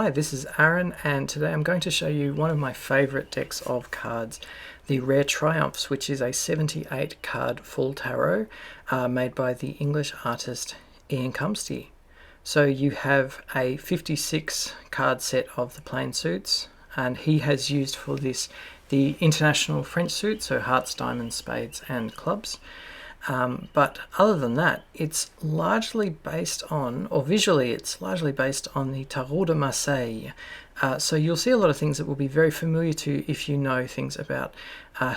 Hi, this is Aaron, and today I'm going to show you one of my favourite decks of cards, the Rare Triumphs, which is a 78 card full tarot made by the English artist Ian Cumsty. So you have a 56 card set of the plain suits, and he has used for this the international French suit, so hearts, diamonds, spades and clubs. But other than that, it's largely based on, or visually it's largely based on the Tarot de Marseille. So you'll see a lot of things that will be very familiar to you if you know things about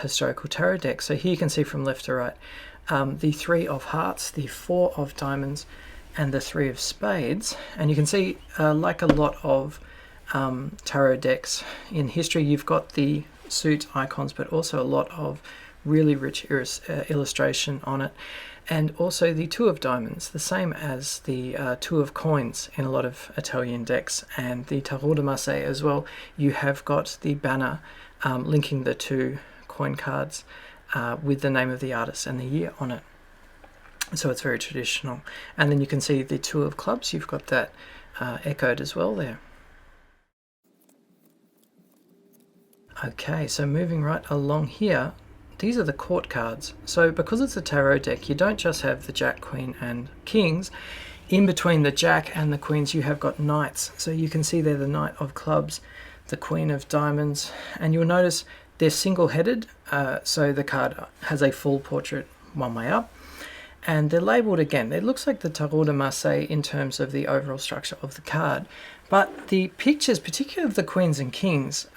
historical tarot decks. So here you can see from left to right the 3 of hearts, the 4 of diamonds and the 3 of spades. And you can see like a lot of tarot decks in history, you've got the suit icons, but also a lot of really rich illustration on it, and also the 2 of diamonds, the same as the 2 of coins in a lot of Italian decks, and the Tarot de Marseille as well. You have got the banner linking the 2 coin cards with the name of the artist and the year on it, so it's very traditional. And then you can see the 2 of clubs, you've got that echoed as well there. Okay, so moving right along here, these are the court cards. So because it's a tarot deck, you don't just have the Jack, Queen and Kings. In between the Jack and the Queens, you have got Knights. So you can see there the Knight of Clubs, the Queen of Diamonds, and you'll notice they're single-headed, so the card has a full portrait one way up. And they're labelled again. It looks like the Tarot de Marseille in terms of the overall structure of the card. But the pictures, particularly of the Queens and Kings,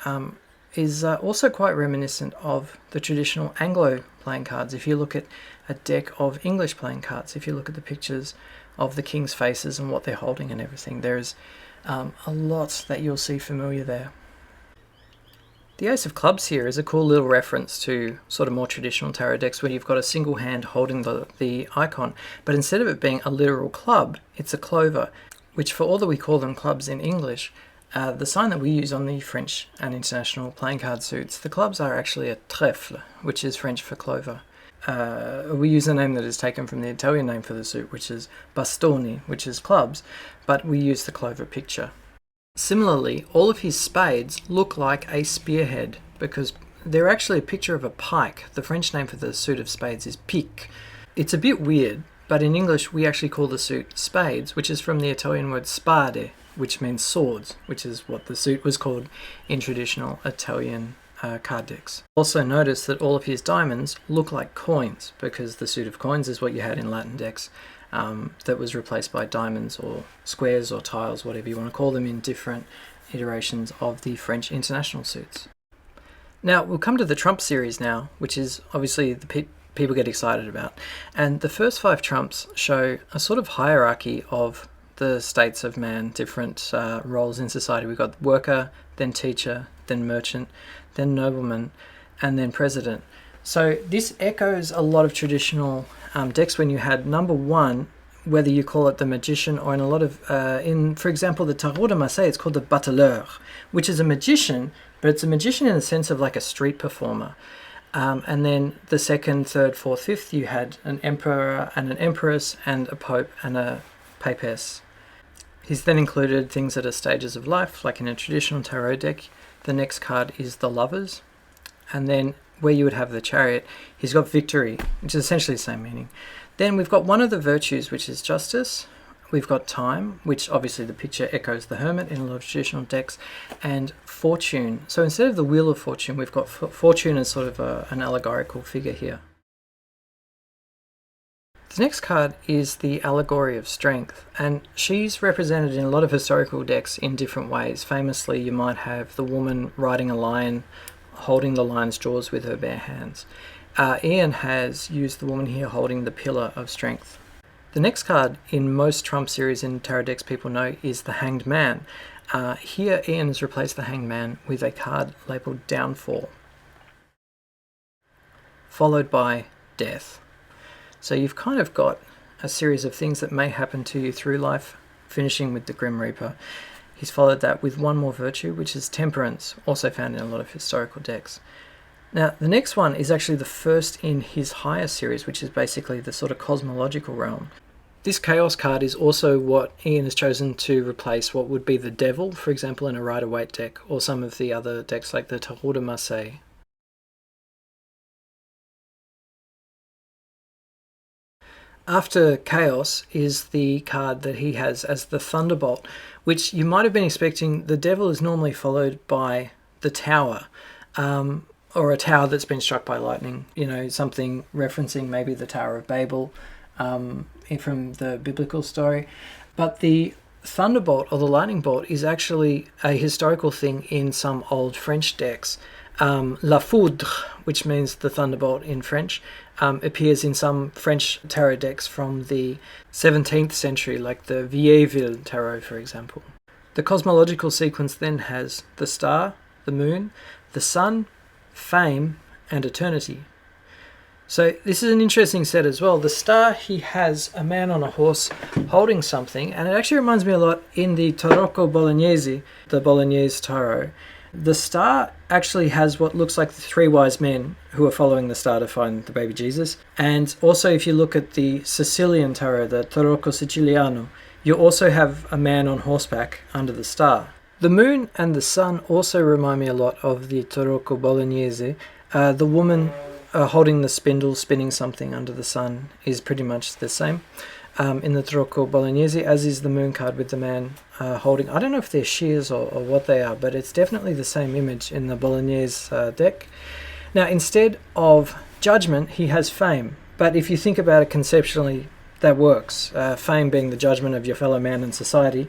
is also quite reminiscent of the traditional Anglo playing cards. If you look at a deck of English playing cards, if you look at the pictures of the king's faces and what they're holding and everything, there's a lot that you'll see familiar there. The Ace of Clubs here is a cool little reference to sort of more traditional tarot decks where you've got a single hand holding the icon, but instead of it being a literal club, it's a clover, which for all that we call them clubs in English, the sign that we use on the French and international playing card suits, the clubs are actually a trèfle, which is French for clover. We use a name that is taken from the Italian name for the suit, which is bastoni, which is clubs, but we use the clover picture. Similarly, all of his spades look like a spearhead because they're actually a picture of a pike. The French name for the suit of spades is pique. It's a bit weird, but in English we actually call the suit spades, which is from the Italian word spade, which means swords, which is what the suit was called in traditional Italian card decks. Also notice that all of his diamonds look like coins, because the suit of coins is what you had in Latin decks that was replaced by diamonds or squares or tiles, whatever you want to call them, in different iterations of the French international suits. Now we'll come to the trump series now, which is obviously the people get excited about. And the first 5 trumps show a sort of hierarchy of the states of man, different roles in society. We've got worker, then teacher, then merchant, then nobleman, and then president. So this echoes a lot of traditional decks when you had number 1, whether you call it the magician or in a lot of, for example, the Tarot de Marseille, it's called the battleur, which is a magician, but it's a magician in the sense of like a street performer. And then the 2nd, 3rd, 4th, 5th, you had an emperor and an empress and a pope and a papess. He's then included things that are stages of life, like in a traditional tarot deck. The next card is the lovers. And then where you would have the chariot, he's got victory, which is essentially the same meaning. Then we've got one of the virtues, which is justice. We've got time, which obviously the picture echoes the hermit in a lot of traditional decks, and fortune. So instead of the wheel of fortune, we've got fortune as sort of an allegorical figure here. The next card is the Allegory of Strength, and she's represented in a lot of historical decks in different ways. Famously, you might have the woman riding a lion, holding the lion's jaws with her bare hands. Ian has used the woman here holding the Pillar of Strength. The next card in most trump series in tarot decks people know is the Hanged Man. Here Ian has replaced the Hanged Man with a card labelled Downfall, followed by Death. So you've kind of got a series of things that may happen to you through life, finishing with the Grim Reaper. He's followed that with one more virtue, which is Temperance, also found in a lot of historical decks. Now, the next one is actually the first in his higher series, which is basically the sort of cosmological realm. This Chaos card is also what Ian has chosen to replace what would be the Devil, for example, in a Rider-Waite deck, or some of the other decks like the Tarot de Marseille. After Chaos is the card that he has as the Thunderbolt, which you might have been expecting. The Devil is normally followed by the Tower, or a tower that's been struck by lightning, something referencing maybe the Tower of Babel from the biblical story. But the Thunderbolt, or the Lightning Bolt, is actually a historical thing in some old French decks. La Foudre, which means the Thunderbolt in French, appears in some French tarot decks from the 17th century, like the Vieilleville tarot, for example. The cosmological sequence then has the star, the moon, the sun, fame, and eternity. So this is an interesting set as well. The star, he has a man on a horse holding something, and it actually reminds me a lot in the Tarocco Bolognese, the Bolognese tarot. The star actually has what looks like the three wise men who are following the star to find the baby Jesus. And also, if you look at the Sicilian tarot, the Tarocco Siciliano, you also have a man on horseback under the star. The moon and the sun also remind me a lot of the Tarocco Bolognese. The woman holding the spindle, spinning something under the sun, is pretty much the same in the Tarocco Bolognese, as is the moon card with the man holding, I don't know if they're shears or what they are, but it's definitely the same image in the Bolognese deck. Now, instead of judgment, he has fame. But if you think about it conceptually, that works. Fame being the judgment of your fellow man in society.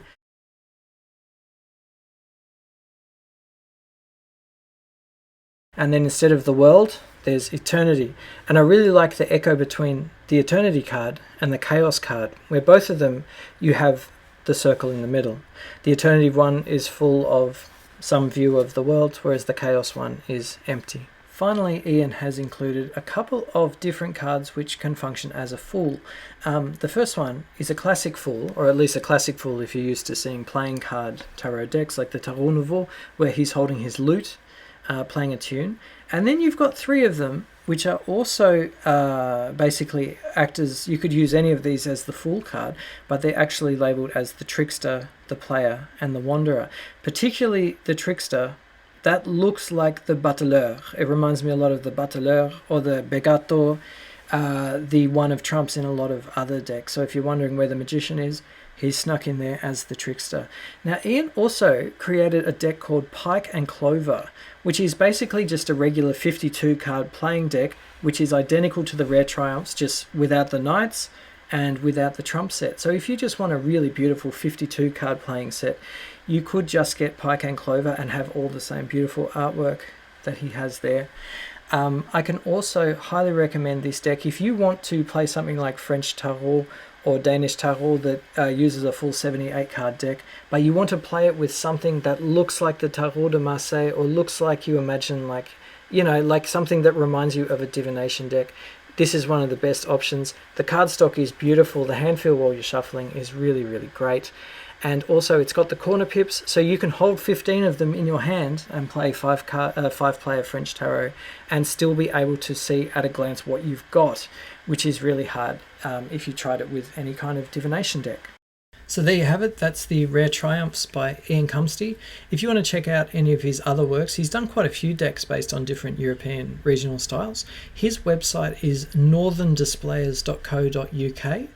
And then instead of the world, there's eternity. And I really like the echo between the eternity card and the chaos card, where both of them you have the circle in the middle. The eternity one is full of some view of the world, whereas the chaos one is empty. Finally, Ian has included a couple of different cards which can function as a fool. The first one is a classic fool, or at least a classic fool if you're used to seeing playing card tarot decks like the Tarot Nouveau, where he's holding his lute, playing a tune. And then you've got three of them which are also basically actors. You could use any of these as the Fool card, but they're actually labelled as the Trickster, the Player, and the Wanderer. Particularly the Trickster, that looks like the Bateleur. It reminds me a lot of the Bateleur or the Begato, the one of trumps in a lot of other decks. So if you're wondering where the Magician is, he's snuck in there as the Trickster. Now, Ian also created a deck called Pike and Clover, which is basically just a regular 52 card playing deck, which is identical to the Rare Triumphs, just without the Knights and without the Trump set. So if you just want a really beautiful 52 card playing set, you could just get Pike and Clover and have all the same beautiful artwork that he has there. I can also highly recommend this deck if you want to play something like French Tarot or Danish Tarot that uses a full 78 card deck, but you want to play it with something that looks like the Tarot de Marseille, or looks like you imagine, like, like something that reminds you of a divination deck. This is one of the best options. The cardstock is beautiful. The hand feel while you're shuffling is really, really great. And also it's got the corner pips, so you can hold 15 of them in your hand and play five-player French Tarot and still be able to see at a glance what you've got, which is really hard if you tried it with any kind of divination deck. So there you have it. That's the Rare Triumphs by Ian Cumsty. If you want to check out any of his other works, he's done quite a few decks based on different European regional styles. His website is northerndisplayers.co.uk.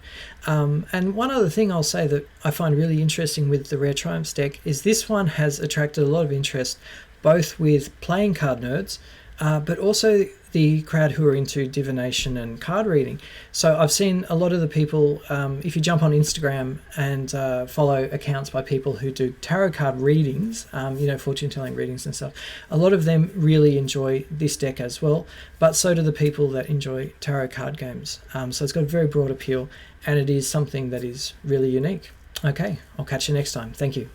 And one other thing I'll say that I find really interesting with the Rare Triumphs deck is this one has attracted a lot of interest, both with playing card nerds, but also the crowd who are into divination and card reading. So I've seen a lot of the people, if you jump on Instagram and follow accounts by people who do tarot card readings, fortune telling readings and stuff, a lot of them really enjoy this deck as well, but so do the people that enjoy tarot card games. So it's got a very broad appeal, and it is something that is really unique. Okay, I'll catch you next time. Thank you.